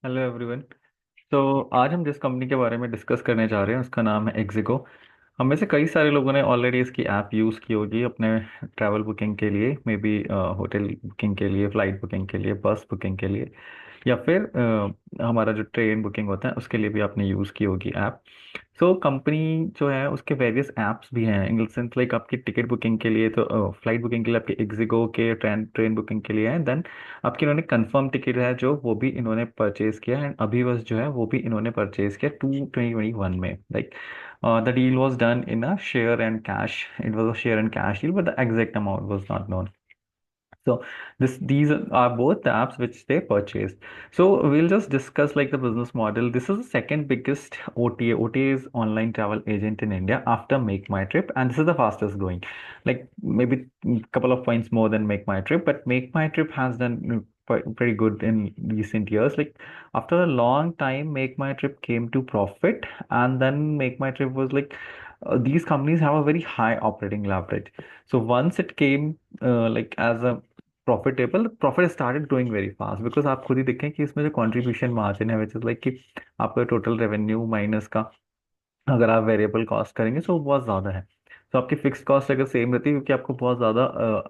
Hello everyone. तो आज हम जिस कंपनी के बारे में डिस्कस करने जा रहे हैं उसका नाम है एक्जिको। हम में से कई सारे लोगों ने ऑलरेडी इसकी ऐप यूज़ की होगी अपने ट्रैवल बुकिंग के लिए, मे बी होटल बुकिंग के लिए, फ्लाइट बुकिंग के लिए, बस बुकिंग के लिए, या फिर हमारा जो ट्रेन बुकिंग होता है उसके लिए भी आपने यूज़ की होगी ऐप। सो कंपनी जो है उसके वेरियस ऐप्स भी हैं, इन सेंस लाइक आपकी टिकट बुकिंग के लिए तो फ्लाइट बुकिंग के लिए आपके एक्जिगो के ट्रेन ट्रेन बुकिंग के लिए है। देन आपकी इन्होंने कंफर्म टिकट है जो वो भी इन्होंने परचेज किया एंड अभी बस जो है वो भी इन्होंने परचेज किया 2021 में। Like the deal was done in a share and cash, it was a share and cash deal but the exact amount was not known. So these are both the apps which they purchased. So we'll just discuss like the business model. This is the second biggest OTA. OTA is online travel agent in India after Make My Trip, and this is the fastest growing. Like maybe a couple of points more than Make My Trip, but Make My Trip has done pretty good in recent years. Like after a long time, Make My Trip came to profit, and then Make My Trip was like these companies have a very high operating leverage. So once it came like as a profitable, profit started growing very fast because आप खुद ही देखें कि इसमें जो contribution margin है विच is like कि आपका total revenue minus का अगर आप वेरिएबल कॉस्ट करेंगे तो वो बहुत ज़्यादा है। तो आपकी फिक्स कॉस्ट अगर सेम रहती है क्योंकि आपको बहुत ज़्यादा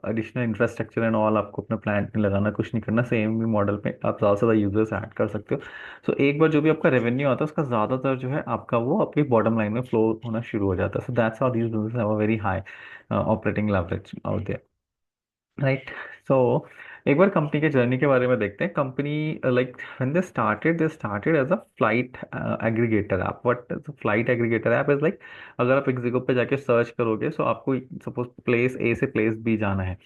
एडिशनल इंफ्रास्ट्रक्चर एंड ऑल आपको अपना प्लांट में लगाना, कुछ नहीं करना, सेम भी मॉडल पे आप ज़्यादा से ज़्यादा यूजर्स ऐड कर सकते हो। सो एक बार जो भी आपका रेवेन्यू आता है उसका ज़्यादातर जो है आपका वो आपकी बॉटम लाइन में फ्लो होना शुरू हो जाता है। So that's how these business have a very high operating leverage out there, right. So एक बार कंपनी के जर्नी के बारे में देखते हैं। Company like when they started as a flight aggregator app. What flight aggregator app is like, अगर आप एक्जिगो पे जाके सर्च करोगे सो आपको सपोज प्लेस ए से प्लेस बी जाना है।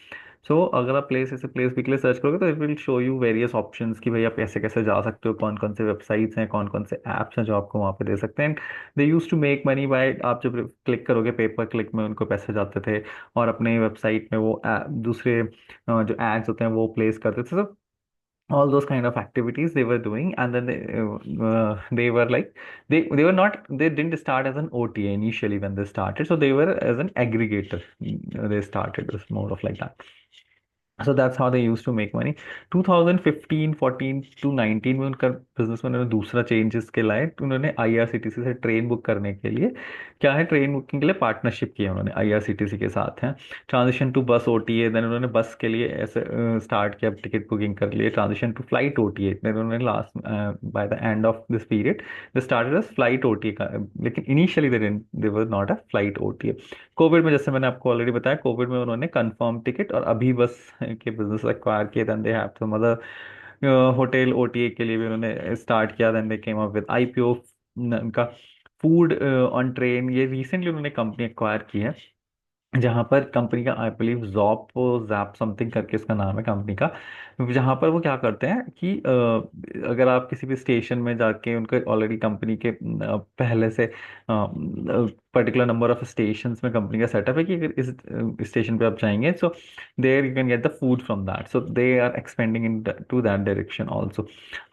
सो अगर आप प्लेस ए से प्लेस बी के लिए सर्च करोगे तो it will show you various options कि भाई आप कैसे कैसे जा सकते हो, कौन कौन से वेबसाइट्स हैं, कौन कौन से ऐप्स हैं जो आपको वहाँ पे दे सकते हैं। They use to make money by, आप जब क्लिक करोगे पेपर क्लिक में उनको पैसे जाते थे और अपने वेबसाइट में वो दूसरे जो एड्स होते हैं वो प्लेस करते थे। So all those kind of activities they were doing, and then they were like they were not, they didn't start as an OTA initially when they started, so they were as an aggregator. They started as more of like that. So that's how they use to make money. 2015 14 to 19 में उनका business में उन्होंने दूसरा changes के लाए। उन्होंने IRCTC से train book करने के लिए, क्या है, ट्रेन बुकिंग के लिए पार्टनरशिप किया उन्होंने आईआरसीटीसी के साथ है। ट्रांजिशन टू बस ओटीए, देन उन्होंने बस के लिए ऐसे स्टार्ट किया, टिकट बुकिंग कर लिए। Transition to flight OTA, then उन्होंने last by the end of this period they started as flight OTA का, लेकिन initially they were not a flight OTA. Covid में, जैसे मैंने आपको ऑलरेडी बताया, कोविड में उन्होंने कंफर्म टिकट और अभी बस के बिजनेस एक्वायर किए। Then they have some other hotel OTA के लिए भी उन्होंने स्टार्ट किया। Then they came up with IPO उनका फूड ऑन ट्रेन, ये रिसेंटली उन्होंने कंपनी एक्वायर की है, जहाँ पर कंपनी का आई बिलीव जॉप जैप समथिंग करके इसका नाम है कंपनी का। जहाँ पर वो क्या करते हैं कि अगर आप किसी भी स्टेशन में जाके, उनके ऑलरेडी कंपनी के पहले से पर्टिकुलर नंबर ऑफ स्टेशंस में कंपनी का सेटअप है कि अगर इस स्टेशन पे आप जाएंगे so there you can get the food from that. So they are expanding in to that direction also.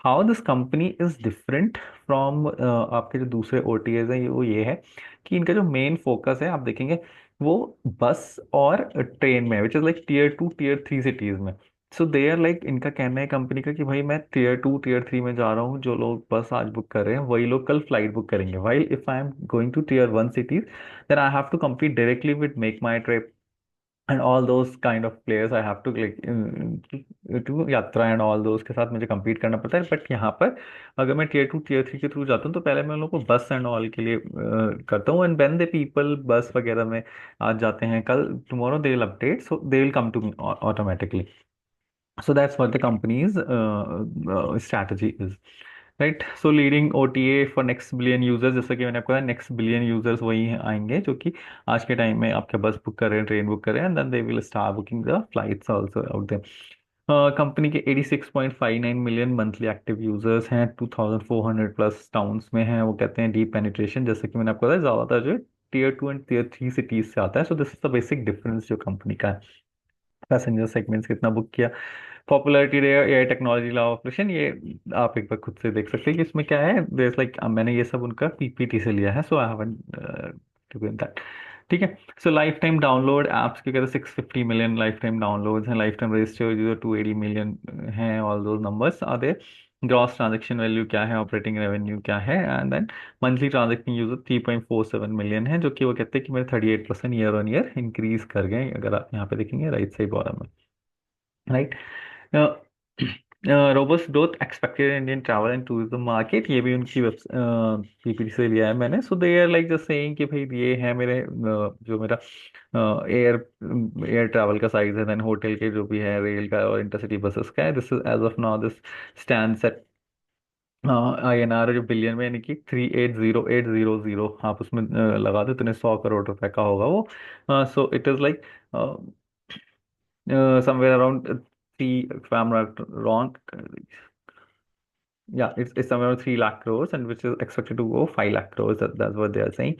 How this company is different from आपके जो दूसरे ओटीएज हैं, वो ये है कि इनका जो मेन फोकस है आप देखेंगे वो बस और ट्रेन में, which is like tier 2 tier 3 cities में। सो दे आर लाइक, इनका कहना है कंपनी का कि भाई मैं टीयर 2 टीयर 3 में जा रहा हूँ, जो लोग बस आज बुक कर रहे हैं वही लोग कल फ्लाइट बुक करेंगे। While if I am going to tier 1 cities, then I have to compete directly with MakeMyTrip and all those kind of players. I have to click to Yatra and all those के साथ मुझे compete करना पड़ता है। But यहाँ पर अगर मैं टीयर 2 टीयर 3 के थ्रू जाता हूँ तो पहले मैं उन लोगों को बस एंड ऑल के लिए करता हूँ, एंड व्हेन दे पीपल बस वगैरह में आज जाते हैं, कल tomorrow they will update, so they will come to me automatically. So that's what the company's strategy is, right? So leading OTA for next billion users, जैसा कि मैंने आपको कहा नेक्स्ट बिलियन यूजर्स वही आएंगे जो कि आज के टाइम में आपके बस बुक कर रहे हैं, ट्रेन बुक कर रहे हैं, and then they will start booking the flights also out there. Company के 86.59 मिलियन मंथली एक्टिव यूजर्स हैं, 2400 प्लस टाउन्स में हैं। वो कहते हैं डीप पेनिट्रेशन, जैसे कि मैंने आपको बताया ज़्यादातर जो है टीयर 2 एंड टीयर 3 सिटीज से आता है। So this is the basic difference जो कंपनी का है। पैसेंजर सेगमेंट्स कितना बुक किया, popularity rate, AI technology, law operation, ये आप एक बार खुद से देख सकते हैं कि इसमें क्या है। देयर लाइक मैंने ये सब उनका पीपीटी से लिया है, so I haven't to that. ठीक है। So life time download apps के कहते 650 million लाइफ टाइम डाउनलोड्स हैं, life time registered user 280 million हैं, all those numbers are there. Gross transaction value क्या है, ऑपरेटिंग रेवेन्यू क्या है, and then monthly transacting user 3.47 million है, जो कि वो कहते हैं कि मेरे 38% ईयर ऑन ईयर इंक्रीज कर गए, अगर आप यहाँ पे देखेंगे राइट साइड बॉटम में, right. Robust growth expected Indian travel and tourism market, ये भी उनकी वेब पीपीटी से लिया है मैंने। So they are like just saying कि भाई ये है मेरे जो मेरा एयर एयर ट्रैवल का साइज है, देन होटल के जो भी है, रेल का और इंटरसिटी बसेस का है, this is as of now this stands at INR जो बिलियन में, यानी कि 380800, आप उसमें लगा दो इतने 100 करोड़ रुपए का होगा वो। So it is like somewhere around three, if I'm not wrong, yeah, it's somewhere around 3 lakh crores, and which is expected to go 5 lakh crores. That's what they are saying.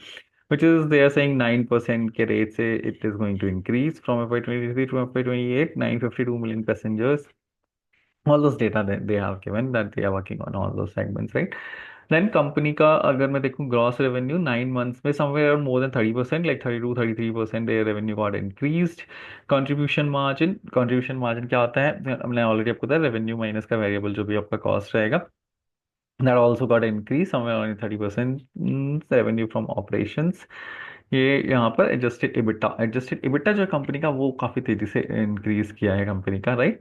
Which is they are saying 9% के rate से it is going to increase from FY23 to FY28, 952 million passengers. All those data they have given that they are working on all those segments, right? Then company का अगर मैं देखूं gross revenue 9 months में somewhere more than 30%, like 32-33% revenue got increased. Contribution margin क्या होता है, हमने already आपको बताया, रेवेन्यू माइनस का वेरिएबल जो भी आपका कॉस्ट रहेगा, that also got increase somewhere on 30% revenue from operations. ये यहाँ पर एडजस्टेड इबिटा जो है कंपनी का, वो काफी तेजी से इंक्रीज किया है कंपनी का, right.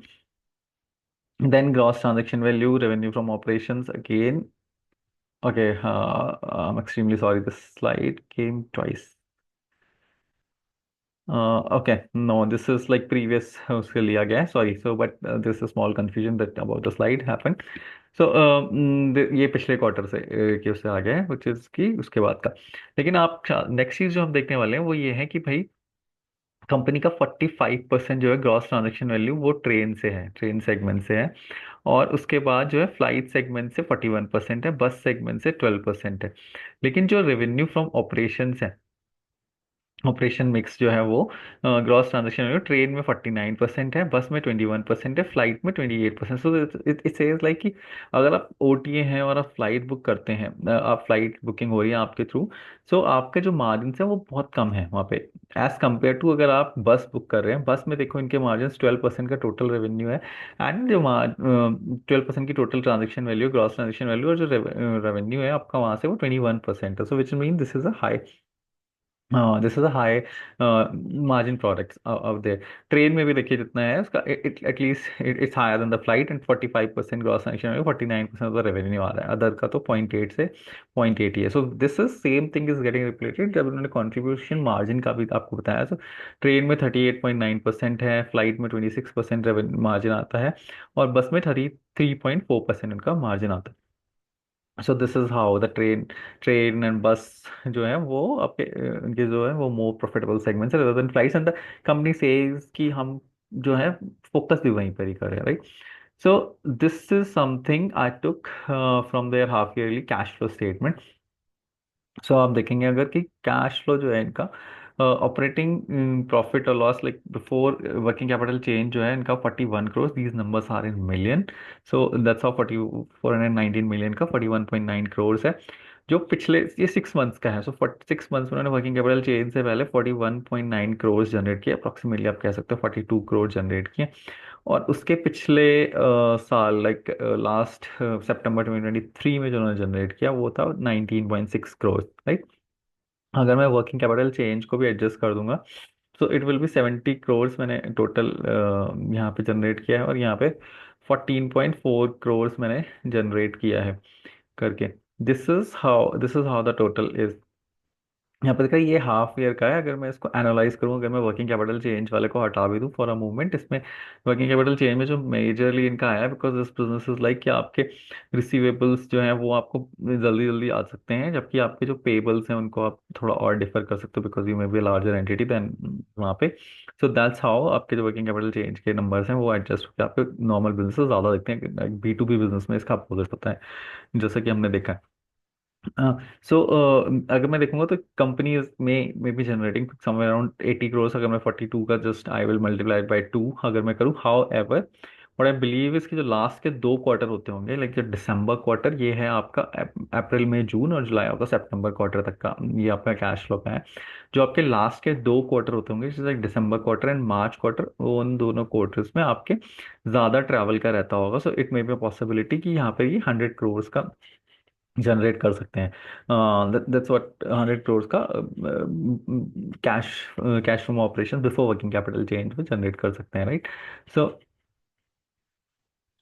Then gross transaction value, revenue from operations again. Okay, I'm extremely sorry. This slide came twice. Okay, no, this is like previous उसके लिया गया है, sorry. So, but there's a small confusion that about the slide happened. So, ये पिछले quarter से कि उससे आ गया है, which is कि उसके बाद का। लेकिन आप नेक्स्ट चीज जो हम देखने वाले हैं वो ये है कि भाई कंपनी का 45% जो है ग्रॉस ट्रांजेक्शन वैल्यू वो ट्रेन से है, ट्रेन सेगमेंट से है। और उसके बाद जो है फ्लाइट सेगमेंट से 41% है, बस सेगमेंट से 12% है। लेकिन जो रेवेन्यू फ्रॉम ऑपरेशन है, ऑपरेशन मिक्स जो है वो ग्रॉस ट्रांजेक्शन वैल्यू ट्रेन में 49% है, बस में 21% है, फ्लाइट में 28%। सो इट सेज लाइक कि अगर आप OTA हैं और आप फ्लाइट बुक करते हैं, आप फ्लाइट बुकिंग हो रही है आपके थ्रू, सो आपके जो मार्जिन है वो बहुत कम है वहाँ पे, एज कम्पेयर टू अगर आप बस बुक कर रहे हैं। बस में देखो इनके मार्जिन 12% का टोटल रेवेन्यू है, एंड जो 12% की total transaction value, gross transaction value, और जो रेवेन्यू है आपका वहाँ से वो 21% है। So which mean this is a high, this is a high margin products out there. Train में भी देखिए जितना है उसका, at least it's higher than the flight, and 45% gross section में 49% ऑफ द रेवेन्यू आ रहा है, अदर का तो 0.8 से 0.8 ही है। So this is same thing is getting replicated जब उन्होंने कॉन्ट्रीब्यूशन मार्जिन का भी आपको बताया। सो ट्रेन में 38.9% है, फ्लाइट में 26% मार्जिन आता है, और बस में 33.4% उनका मार्जिन आता है। So this is how the train and बस जो है वो आपके उनके जो है वो मोर प्रॉफिटेबल सेगमेंट्स है, rather than flights, and the company says कि हम जो है फोकस भी वहीं पर ही करें, right. So this is something I took from there half yearly cash flow statement. So आप देखेंगे अगर कि कैश फ्लो जो है इनका, ऑपरेटिंग प्रॉफिट और loss like before working capital change जो है इनका 41 crore, these numbers are in million. So that's how 419 million का 41.9 करोड़ है, जो पिछले ये 6 मंथ्स का है। सो 6 मंथ्स उन्होंने वर्किंग कैपिटल चेंज से पहले 41.9 करोड़ जनरेट किया, अप्रोक्सीमेटली आप कह सकते हो 42 करोड़ जनरेट किए। और उसके पिछले साल लाइक लास्ट सितंबर 2023 में जो उन्होंने जनरेट किया वो था 19.6 करोड़, राइट। अगर मैं वर्किंग कैपिटल चेंज को भी एडजस्ट कर दूंगा, so it will be 70 crore मैंने टोटल यहाँ पे जनरेट किया है, और यहाँ पे 14.4 करोड़ मैंने जनरेट किया है करके। This is how the total is. यहाँ पर देखा ये हाफ ईयर का है, अगर मैं इसको एनालाइज करूँ, अगर मैं वर्किंग कैपिटल चेंज वाले को हटा भी दूँ फॉर अ मूवमेंट, इसमें वर्किंग कैपिटल चेंज में जो मेजरली इनका आया है, because this business is like कि आपके रिसीवेबल्स जो हैं वो आपको जल्दी जल्दी आ सकते हैं, जबकि आपके जो पेबल्स हैं उनको आप थोड़ा और डिफर कर सकते हो, because you may be larger entity then वहाँ पे। सो दैट्स हाउ आपके जो वर्किंग कैपिटल चेंज के नंबर्स हैं वो एडजस्ट होकर आपके नॉर्मल बिजनेस ज़्यादा दिखते हैं, B2B बिजनेस में इसका आपको पता है, जैसा कि हमने देखा है। सो अगर मैं देखूंगा तो कंपनी में भी जनरेटिंग समवेयर अराउंड 80 करोड़, अगर मैं 42 का just I will multiply by 2 अगर मैं करूँ। हाउ एवर और आई बिलीव इसके जो लास्ट के 2 क्वार्टर होते होंगे, लाइक जो दिसंबर क्वार्टर ये है आपका, अप्रैल मई जून, और जुलाई अगस्त सितंबर क्वार्टर तक का ये आपका कैश फ्लो का है। जो आपके लास्ट के 2 क्वार्टर होते होंगे, जैसे दिसंबर क्वार्टर एंड मार्च क्वार्टर, उन दोनों क्वार्टर्स में आपके ज़्यादा ट्रैवल का रहता होगा। So it may be possibility कि यहाँ पे ये 100 करोड़ का जनरेट कर सकते हैं। दैट्स व्हाट 100 करोड़ का cash cash from operation before working capital change में जनरेट कर सकते हैं, राइट। सो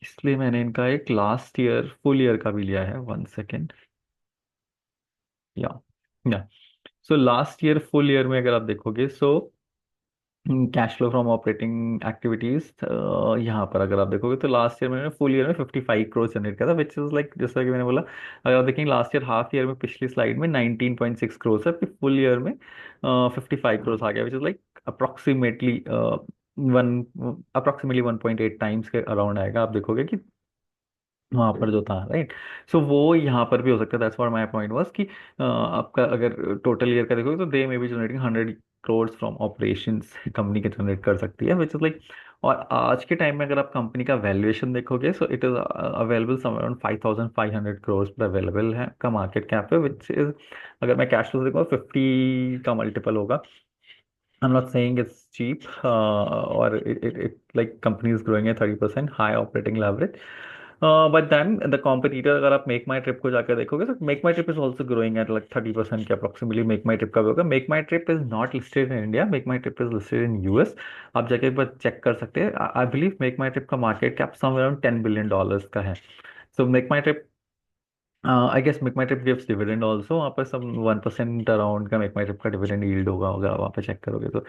इसलिए मैंने इनका एक लास्ट ईयर फुल ईयर का भी लिया है, 1 सेकेंड। या या so last year full year में अगर आप देखोगे, so cash flow from operating activities यहाँ पर अगर आप देखोगे तो लास्ट ईयर मैंने फुल ईयर में 55 करोड़ जनरेट किया था, विच इज लाइक जैसा कि मैंने बोला। अगर आप देखेंगे लास्ट ईयर हाफ ईयर में पिछली स्लाइड में 19.6 करोड़ है, फिर फुल ईयर में 55 करोड़ आ गया, विच is like approximately one approximately 1.8 times के अराउंड आएगा। आप देखोगे कि वहां पर जो था, राइट। सो वो यहाँ पर भी हो सकता है। That's what my point was कि आपका अगर टोटल ईयर का देखोगे तो they may be generating 100 crore from operations, company के जनरेट कर सकती है, विच इज लाइक। और आज के टाइम में अगर आप कंपनी का वैल्यूएशन देखोगे, so it is available somewhere around 5,500 crore पर अवेलेबल है का मार्केट कैप है, विच इज, अगर मैं कैश फ्लो देखूंगा 50 का मल्टीपल होगा। I'm not saying it's cheap, or it like company is growing at 30% high operating leverage. But then the competitor, अगर आप मेक माई ट्रिप को जाकर देखोगे तो MakeMyTrip is also growing at like 30% के अप्रोक्सीमेटली। मेक माई ट्रिप का भी होगा। MakeMyTrip is not listed in India, MakeMyTrip is listed in US. आप जाके एक बार चेक कर सकते हैं। I believe MakeMyTrip का market cap somewhere around $10 billion का है। So MakeMyTrip, I guess MakeMyTrip gives dividend also. वहाँ पर सब 1% अराउंड का मेक माई ट्रिप का डिविडेंड यील्ड होगा, अगर आप वहाँ पे चेक करोगे तो।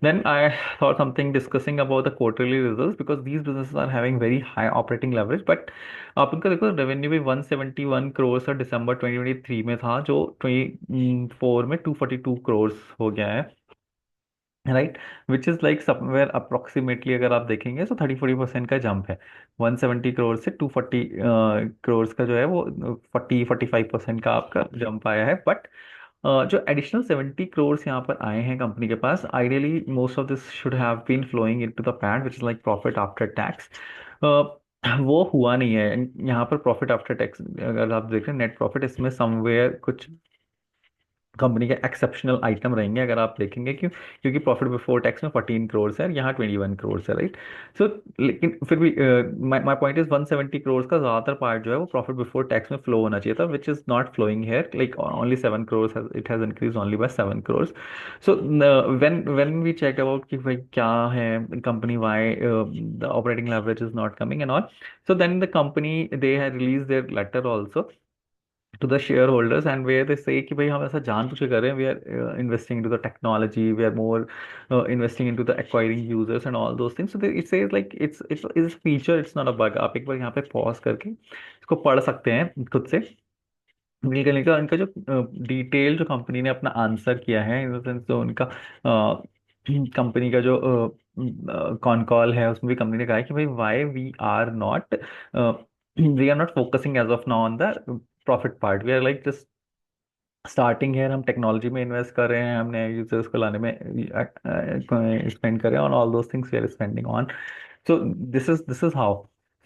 Then I thought something discussing about the quarterly results because these businesses are having very high operating leverage. But आप उनका देखो रेवेन्यू भी 171 करोड़ और दिसंबर 2023 में था, जो 24 में 242 करोड़ हो गया है, right. Which is like somewhere approximately अगर आप देखेंगे तो 30-40% का जंप है। 170 करोड़ से 240 करोड़ का जो है वो 40-45% का आपका जंप आया है। बट जो एडिशनल 70 करोड़ यहाँ पर आए हैं कंपनी के पास, ideally most of this should have been flowing into the PAT, which is like profit after tax. वो हुआ नहीं है यहाँ पर। प्रॉफिट आफ्टर टैक्स अगर आप देख रहे हैं, नेट प्रॉफिट, इसमें समवेयर कुछ कंपनी के एक्सेप्शनल आइटम रहेंगे अगर आप देखेंगे, क्यों? क्योंकि प्रॉफिट बिफोर टैक्स में 14 करोड़ है और यहाँ 21 करोड़ है, राइट। सो लेकिन फिर भी माय पॉइंट इज 170 करोड़ का ज्यादातर पार्ट जो है वो प्रॉफिट बिफोर टैक्स में फ्लो होना चाहिए था, which is not flowing here. Like only 7 crore, it has increase only by 7 crore. So when we check about कि भाई क्या है company, why the operating leverage is not coming and all, so then the company they have release their letter also to the shareholders, and where they say कि भाई हम ऐसा जानबूझ के कर रहे हैं, we are investing into the technology, we are more investing into the acquiring users and all those things. So it says like it's feature, it's not a bug. आप एक बार यहाँ पे पॉज करके इसको पढ़ सकते हैं खुद से। बिल्कुल इनका इनका जो डिटेल जो कंपनी ने अपना आंसर किया है, इन द सेंस जो उनका कंपनी का जो कॉन कॉल है, उसमें भी कंपनी ने कहा है कि भाई why we are not focusing as of now on the profit part. We are like just starting है, हम टेक्नोलॉजी में इन्वेस्ट कर रहे हैं, हमने यूजर्स को लाने में स्पेंड कर रहे हैं on all those things we are spending on. So this is how.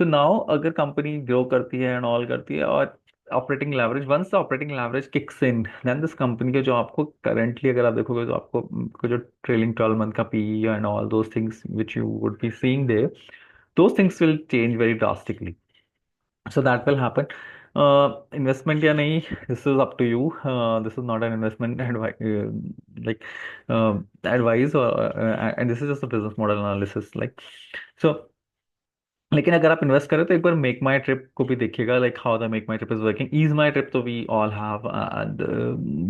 So now अगर कंपनी ग्रो करती है एंड ऑल करती है, और operating leverage, once the operating leverage kicks in, then this company के जो आपको करंटली अगर आप देखोगे तो आपको जो ट्रेलिंग 12 मंथ का P and all those things which you would be seeing there, those things will change very drastically. So that will happen. Investment या नहीं, this is up to you. This is not an investment advice, like advice, or and this is just a business model analysis. Like so, लेकिन अगर आप invest करें तो एक बार make माई trip को भी देखिएगा, like how the MakeMyTrip is working. EaseMyTrip तो we all have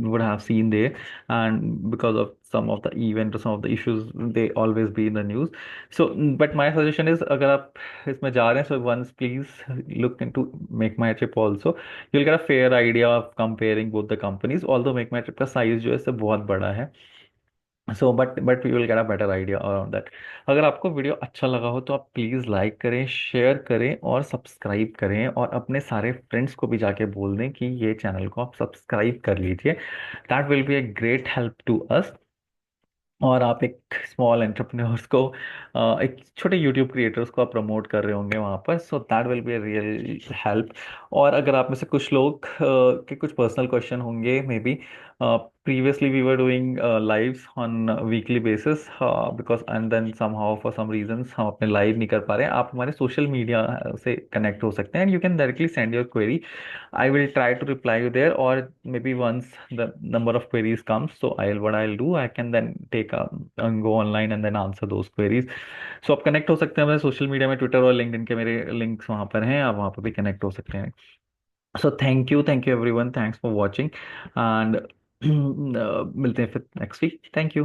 would have seen there, and because of some of the event or some of the issues they always be in the news. So but my suggestion is, अगर आप इसमें जा रहे हैं, so once please look into make my trip also. You'll get a fair idea of comparing both the companies, although make my trip का size जो है इससे बहुत बड़ा है। So but you will get a better idea around that. अगर आपको video अच्छा लगा हो तो आप प्लीज़ लाइक करें, शेयर करें और सब्सक्राइब करें, और अपने सारे फ्रेंड्स को भी जाके बोल दें कि ये चैनल को आप सब्सक्राइब कर लीजिए। That will be a great help to us. और आप एक स्मॉल एंटरप्रेन्योर्स को, एक छोटे यूट्यूब क्रिएटर्स को आप प्रमोट कर रहे होंगे वहाँ पर, so that will be a real help. और अगर आप में से कुछ लोग के कुछ पर्सनल क्वेश्चन होंगे maybe, previously we were doing lives on weekly basis, because and then somehow for some reasons हम अपने लाइव नहीं कर पा रहे हैं। आप हमारे सोशल मीडिया से कनेक्ट हो सकते हैं and you can directly send your query. I will try to reply you there, or maybe once the number of queries comes, so what I'll do, I can then take and go online and then answer those queries. So आप connect हो सकते हैं मेरे social media में, Twitter और LinkedIn के मेरे links वहाँ पर हैं, आप वहाँ पर भी कनेक्ट हो सकते हैं। So thank you everyone, thanks for watching and मिलते हैं फिर नेक्स्ट वीक। Thank you.